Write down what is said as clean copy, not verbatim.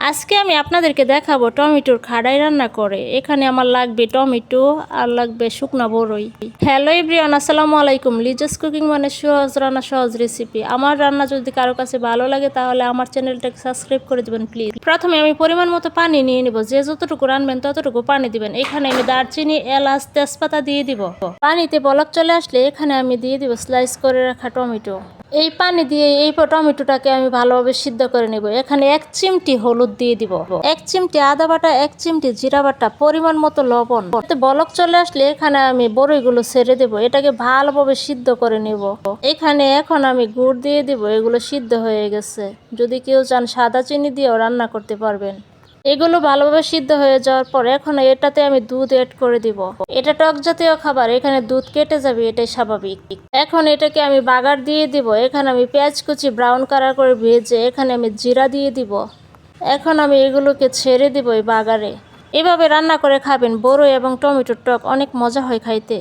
আজকে আমি আপনাদেরকে দেখাবো টমেটোর খাড়াই রান্না করে। এখানে আমার লাগবে টমেটো আর লাগবে শুকনা বড়ই। হ্যালো এভরিওয়ান, আসসালামু আলাইকুম। লিজাস কুকিং মানে সহজ রান্না, সহজ রেসিপি। আমার রান্না যদি কারো কাছে ভালো লাগে তাহলে আমার চ্যানেলটাকে সাবস্ক্রাইব করে দিবেন প্লিজ। প্রথমে আমি পরিমাণ মতো পানি নিয়ে নিব। যে যতটুকু রানবেন ততটুকু পানি দিবেন। এখানে আমি দারচিনি, এলাচ, তেজপাতা দিয়ে দিব। পানিতে বলক চলে আসলে এখানে আমি দিয়ে দিব স্লাইস করে রাখা টমেটো। এই পানি দিয়ে এই টমেটোটাকে আমি ভালোভাবে সিদ্ধ করে নেব। এখানে 1 চিমটি হলুদ দিয়ে দিব, 1 চিমটি আদা বাটা, 1 চিমটি জিরা বাটা, পরিমাণ মতো লবণ। বলক চলে আসলে এখানে আমি বড়ইগুলো ছেড়ে দেব। এটাকে ভালোভাবে সিদ্ধ করে নেব। এখানে এখন আমি গুড় দিয়ে দিব। এগুলো সিদ্ধ হয়ে গেছে। যদি কেউ চান সাদা চিনি দিয়েও রান্না করতে পারবেন। এগুলো ভালোভাবে সিদ্ধ হয়ে যাওয়ার পর এখন এটাতে আমি দুধ অ্যাড করে দিব। এটা টক জাতীয় খাবার, এখানে দুধ কেটে যাবে, এটাই স্বাভাবিক। এখন এটাকে আমি বাগার দিয়ে দিব। এখানে আমি পেঁয়াজ কুচি ব্রাউন কালার করে ভেজে এখানে আমি জিরা দিয়ে দিব। এখন আমি এগুলোকে ছেড়ে দিব এই বাগারে। এভাবে রান্না করে খাবেন। বড়ই এবং টমেটোর টক অনেক মজা হয় খাইতে।